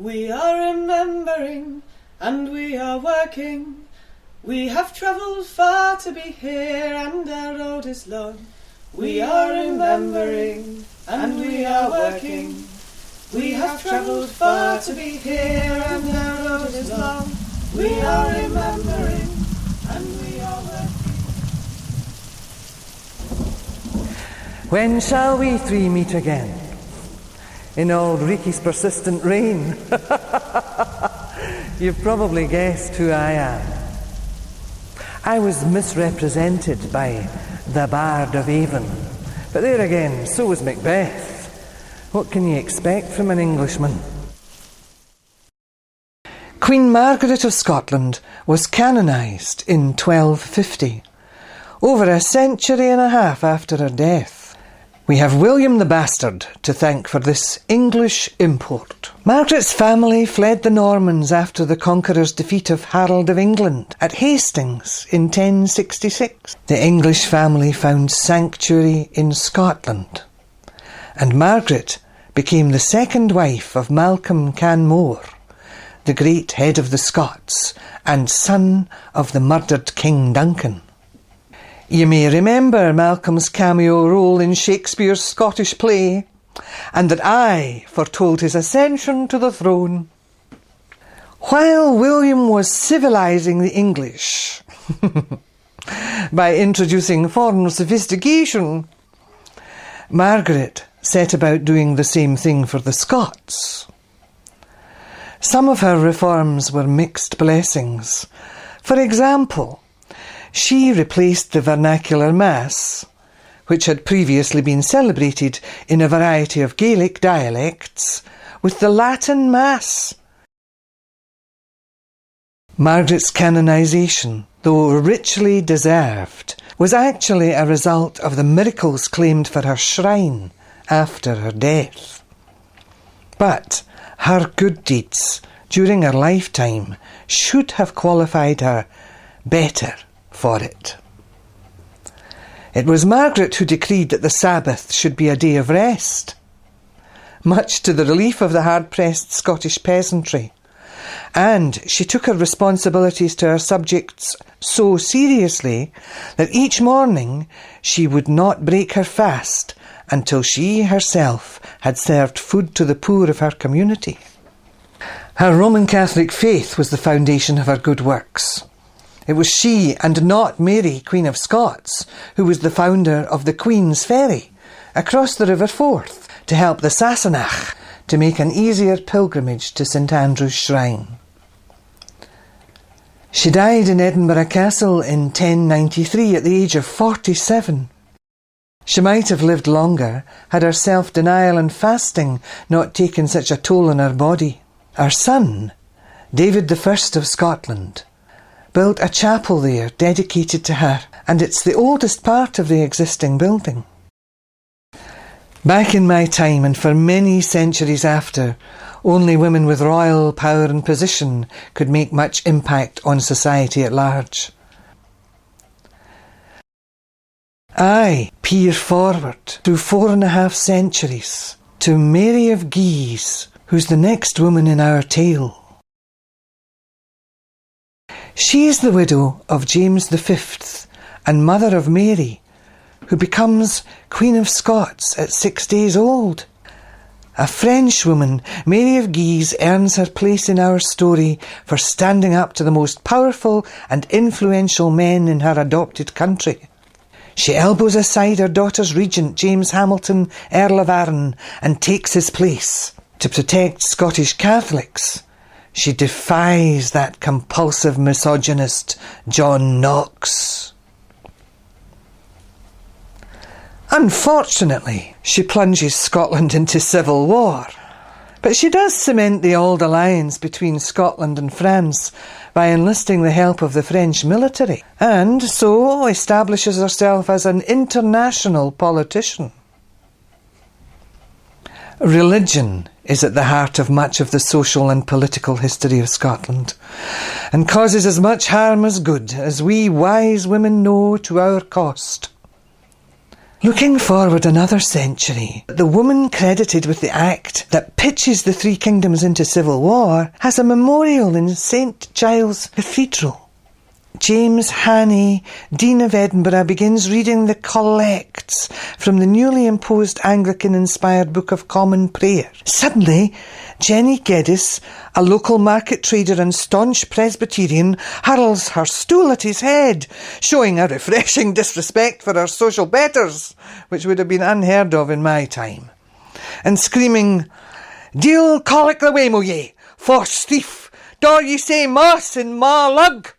We are remembering and we are working. We have travelled far to be here and our road is long. We are remembering and we are working. We have travelled far to be here and our road is long. We are remembering and we are working. When shall we three meet again? In old Ricky's persistent rain. You've probably guessed who I am. I was misrepresented by the Bard of Avon. But there again, so was Macbeth. What can you expect from an Englishman? Queen Margaret of Scotland was canonised in 1250, over a century and a half after her death. We have William the Bastard to thank for this English import. Margaret's family fled the Normans after the conqueror's defeat of Harold of England at Hastings in 1066. The English family found sanctuary in Scotland, and Margaret became the second wife of Malcolm Canmore, the great head of the Scots and son of the murdered King Duncan. You may remember Malcolm's cameo role in Shakespeare's Scottish play, and that I foretold his ascension to the throne. While William was civilising the English by introducing foreign sophistication, Margaret set about doing the same thing for the Scots. Some of her reforms were mixed blessings. For example, she replaced the vernacular Mass, which had previously been celebrated in a variety of Gaelic dialects, with the Latin Mass. Margaret's canonisation, though richly deserved, was actually a result of the miracles claimed for her shrine after her death. But her good deeds during her lifetime should have qualified her better for it. It was Margaret who decreed that the Sabbath should be a day of rest, much to the relief of the hard-pressed Scottish peasantry, and she took her responsibilities to her subjects so seriously that each morning she would not break her fast until she herself had served food to the poor of her community. Her Roman Catholic faith was the foundation of her good works. It was she, and not Mary, Queen of Scots, who was the founder of the Queen's Ferry across the River Forth to help the Sassenach to make an easier pilgrimage to St Andrew's Shrine. She died in Edinburgh Castle in 1093 at the age of 47. She might have lived longer had her self-denial and fasting not taken such a toll on her body. Her son, David I of Scotland, built a chapel there dedicated to her, and it's the oldest part of the existing building. Back in my time, and for many centuries after, only women with royal power and position could make much impact on society at large. I peer forward through 4.5 centuries to Mary of Guise, who's the next woman in our tale. She is the widow of James V and mother of Mary, who becomes Queen of Scots at 6 days old. A French woman, Mary of Guise earns her place in our story for standing up to the most powerful and influential men in her adopted country. She elbows aside her daughter's regent, James Hamilton, Earl of Arran, and takes his place. To protect Scottish Catholics, she defies that compulsive misogynist, John Knox. Unfortunately, she plunges Scotland into civil war, but she does cement the old alliance between Scotland and France by enlisting the help of the French military, and so establishes herself as an international politician. Religion is at the heart of much of the social and political history of Scotland, and causes as much harm as good, as we wise women know to our cost. Looking forward another century, the woman credited with the act that pitches the three kingdoms into civil war has a memorial in St Giles Cathedral. James Hannay, Dean of Edinburgh, begins reading the collects from the newly imposed Anglican-inspired Book of Common Prayer. Suddenly, Jenny Geddes, a local market trader and staunch Presbyterian, hurls her stool at his head, showing a refreshing disrespect for our social betters, which would have been unheard of in my time, and screaming, "Deal colic the way, mo ye, force thief, dor ye say moss in ma lug."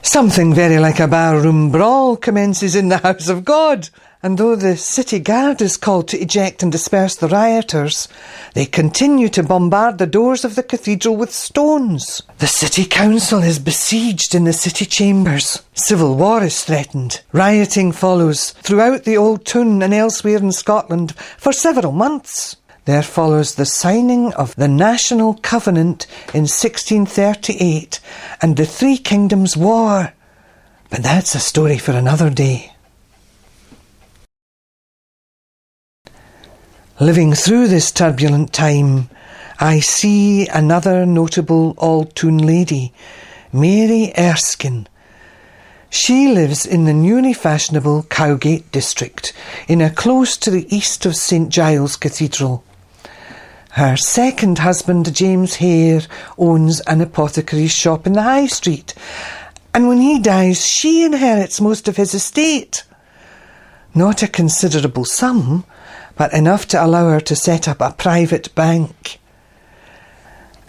Something very like a barroom brawl commences in the house of God, and though the city guard is called to eject and disperse the rioters, they continue to bombard the doors of the cathedral with stones. The city council is besieged in the city chambers. Civil war is threatened. Rioting follows throughout the Old Town and elsewhere in Scotland for several months. There follows the signing of the National Covenant in 1638 and the Three Kingdoms War. But that's a story for another day. Living through this turbulent time, I see another notable Old Town lady, Mary Erskine. She lives in the newly fashionable Cowgate district, in a close to the east of St Giles Cathedral. Her second husband, James Hare, owns an apothecary's shop in the High Street, and when he dies, she inherits most of his estate. Not a considerable sum, but enough to allow her to set up a private bank.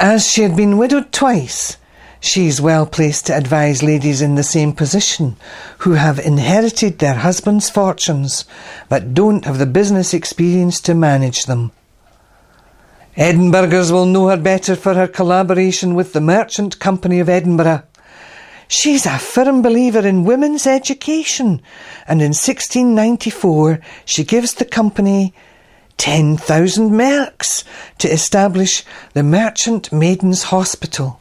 As she had been widowed twice, she's well placed to advise ladies in the same position who have inherited their husbands' fortunes, but don't have the business experience to manage them. Edinburghers will know her better for her collaboration with the Merchant Company of Edinburgh. She's a firm believer in women's education, and in 1694 she gives the company 10,000 merks to establish the Merchant Maidens' Hospital,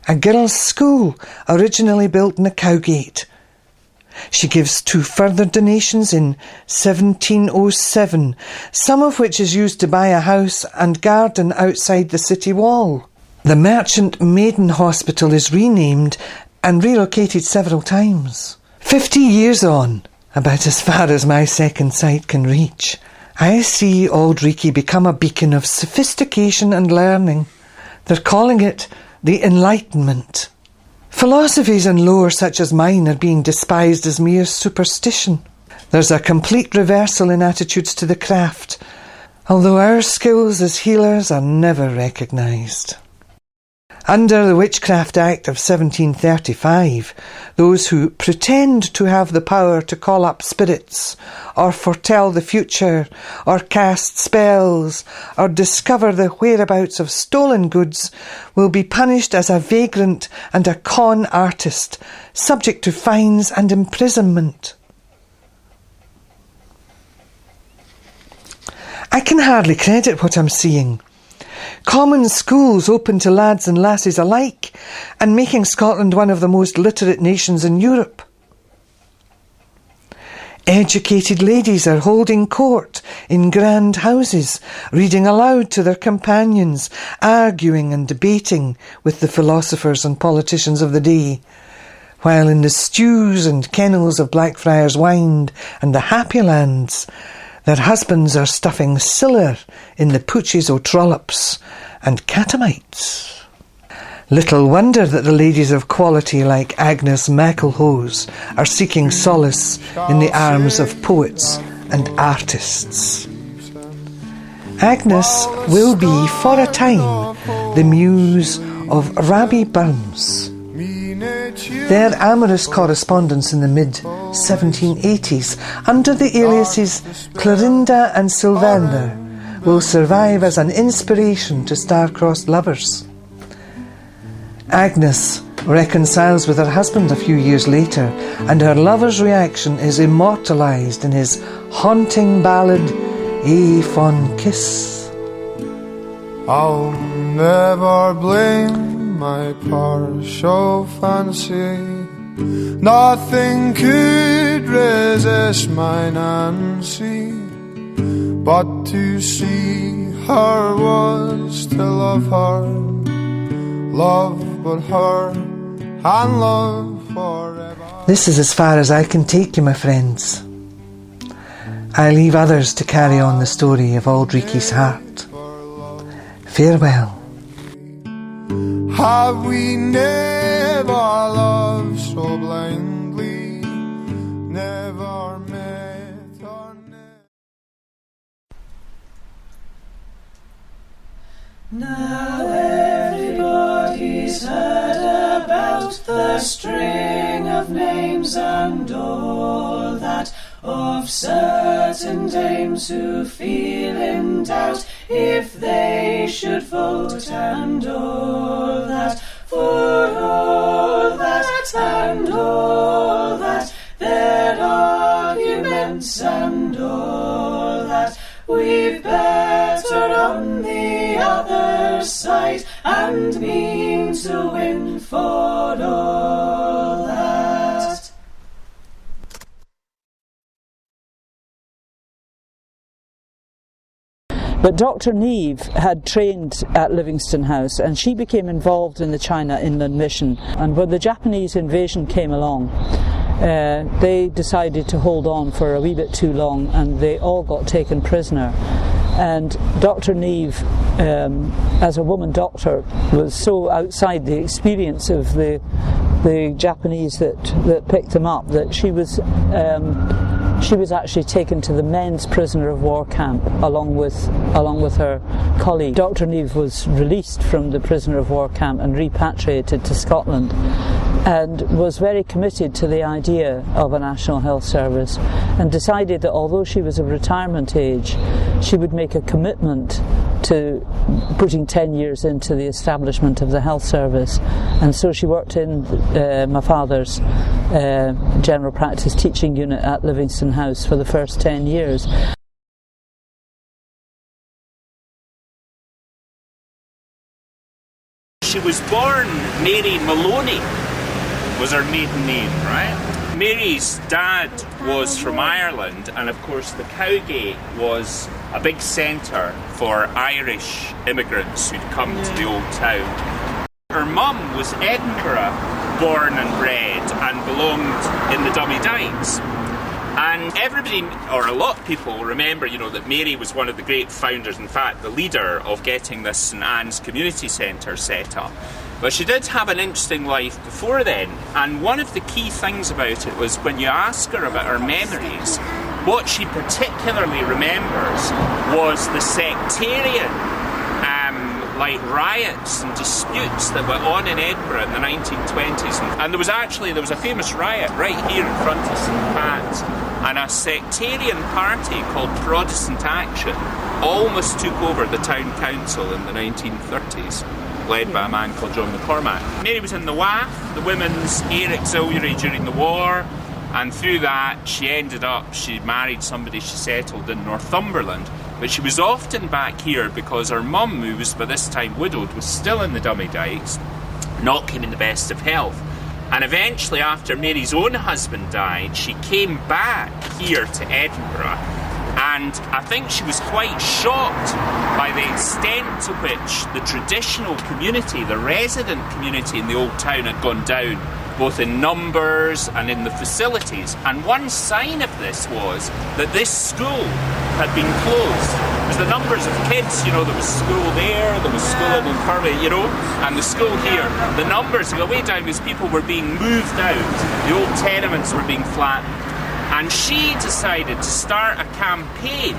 a girls' school originally built in the Cowgate. She gives 2 further donations in 1707, some of which is used to buy a house and garden outside the city wall. The Merchant Maiden Hospital is renamed and relocated several times. 50 years on, about as far as my second sight can reach, I see Auld Reekie become a beacon of sophistication and learning. They're calling it the Enlightenment. Philosophies and lore such as mine are being despised as mere superstition. There's a complete reversal in attitudes to the craft, although our skills as healers are never recognised. Under the Witchcraft Act of 1735, those who pretend to have the power to call up spirits, or foretell the future, or cast spells, or discover the whereabouts of stolen goods will be punished as a vagrant and a con artist, subject to fines and imprisonment. I can hardly credit what I'm seeing. Common schools open to lads and lasses alike, and making Scotland one of the most literate nations in Europe. Educated ladies are holding court in grand houses, reading aloud to their companions, arguing and debating with the philosophers and politicians of the day, while in the stews and kennels of Blackfriars Wynd and the Happy Lands, their husbands are stuffing siller in the pooches o' trollops and catamites. Little wonder that the ladies of quality like Agnes MacElhose are seeking solace in the arms of poets and artists. Agnes will be, for a time, the muse of Rabbie Burns. Their amorous correspondence in the mid-1780s, under the aliases Clorinda and Sylvander, will survive as an inspiration to star-crossed lovers. Agnes reconciles with her husband a few years later, and her lover's reaction is immortalised in his haunting ballad, A Fond Kiss. I'll never blame my partial fancy Nothing could resist my Nancy, but to see her was to love her, love but her, and love forever. This is as far as I can take you, my friends. I leave others to carry on the story of Aldrichie's heart. Farewell. Have we never loved so blindly, never met or never... Now everybody's heard about the string of names and all that, of certain dames who feel in doubt if they should vote and all that, for all that and all that, their arguments and all that, we've better on the other side and mean to win for all that. But Dr. Neve had trained at Livingston House, and she became involved in the China Inland Mission. And when the Japanese invasion came along, they decided to hold on for a wee bit too long, and they all got taken prisoner. And Dr. Neve, as a woman doctor, was so outside the experience of the Japanese that picked them up that she was actually taken to the men's prisoner of war camp along with her colleague. Dr. Neve was released from the prisoner of war camp and repatriated to Scotland, and was very committed to the idea of a National Health Service, and decided that although she was of retirement age, she would make a commitment to putting 10 years into the establishment of the health service. And so she worked in my father's general practice teaching unit at Livingston House for the first 10 years. She was born Mary Maloney, was her maiden name, right? Mary's dad was from Ireland, and of course the Cowgate was a big centre for Irish immigrants who'd come to the Old Town. Her mum was Edinburgh born and bred and belonged in the Dummy Dykes. And everybody, or a lot of people, remember, that Mary was one of the great founders, in fact, the leader of getting this St Anne's Community Centre set up. But she did have an interesting life before then, and one of the key things about it was when you ask her about her memories, what she particularly remembers was the sectarian riots and disputes that went on in Edinburgh in the 1920s. And there was a famous riot right here in front of St Pat's, and a sectarian party called Protestant Action almost took over the town council in the 1930s, led by a man called John McCormack. Mary was in the WAF, the Women's Air Auxiliary, during the war, and through that she married somebody, she settled in Northumberland. But she was often back here because her mum, who was by this time widowed, was still in the Dummy Dykes, not keeping the best of health. And eventually, after Mary's own husband died, she came back here to Edinburgh, and I think she was quite shocked by the extent to which the traditional community, the resident community in the Old Town, had gone down, both in numbers and in the facilities. And one sign of this was that this school had been closed. Because the numbers of kids, there was school there was school in Purley, and the school here, the numbers go way down because people were being moved out, the old tenements were being flattened. And she decided to start a campaign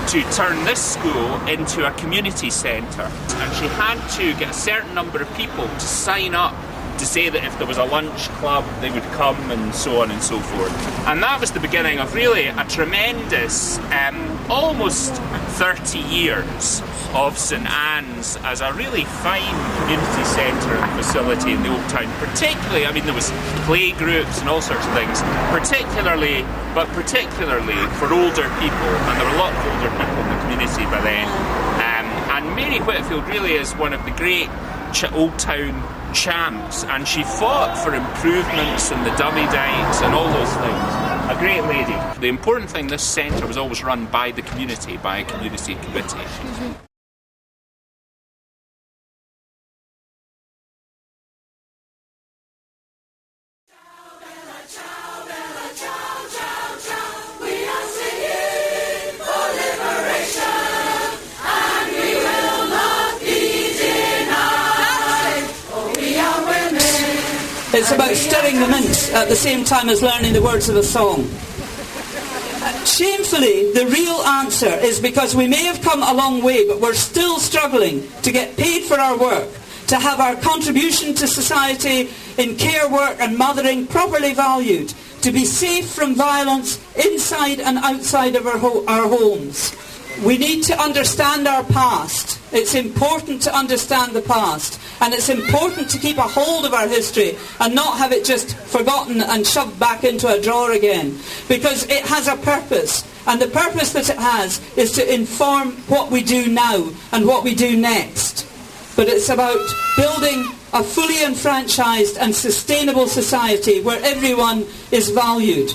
to turn this school into a community centre. And she had to get a certain number of people to sign up to say that if there was a lunch club, they would come, and so on and so forth. And that was the beginning of really a tremendous, almost 30 years of St Anne's as a really fine community centre and facility in the Old Town. Particularly, there was play groups and all sorts of things, particularly for older people, and there were a lot of older people in the community by then. And Mary Whitfield really is one of the great Old Town champs, and she fought for improvements in the dummy dykes and all those things. A great lady. The important thing, this centre was always run by the community, by a community committee. It's about stirring the mince at the same time as learning the words of a song. Shamefully, the real answer is because we may have come a long way, but we're still struggling to get paid for our work, to have our contribution to society in care work and mothering properly valued, to be safe from violence inside and outside of our homes. We need to understand our past. It's important to understand the past. And it's important to keep a hold of our history and not have it just forgotten and shoved back into a drawer again. Because it has a purpose. And the purpose that it has is to inform what we do now and what we do next. But it's about building a fully enfranchised and sustainable society where everyone is valued.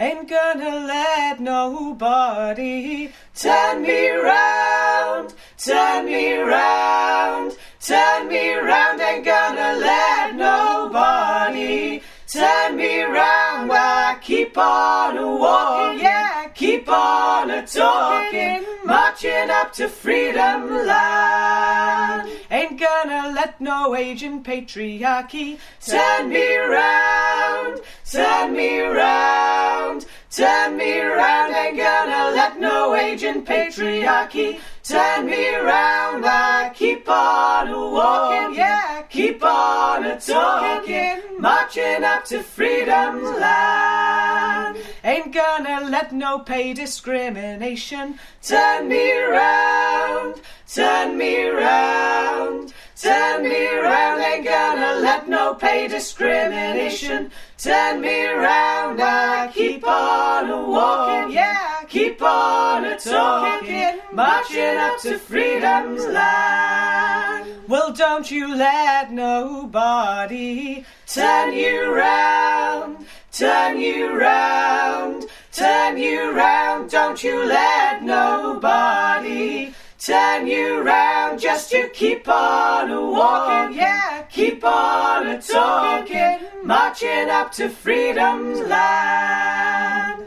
Ain't gonna let nobody turn me round, turn me round, turn me round. Ain't gonna let nobody turn me round. I keep on walking, yeah, keep on a-talking, marching up to freedom land. Ain't gonna let no aging patriarchy turn me round, turn me round, turn me round. Ain't gonna let no aging patriarchy turn me round. I keep on walking, yeah, keep on a-talking, marching up to freedom's land. Ain't gonna let no pay discrimination turn me round, turn me round, turn me round. Ain't gonna let no pay discrimination turn me round. I keep on walking, yeah, keep on a-talking, marching up to freedom's land. Well, don't you let nobody turn you round, turn you round, turn you round. Don't you let nobody turn you round. Just you keep on walking, yeah, keep on a-talking, marching up to freedom's land.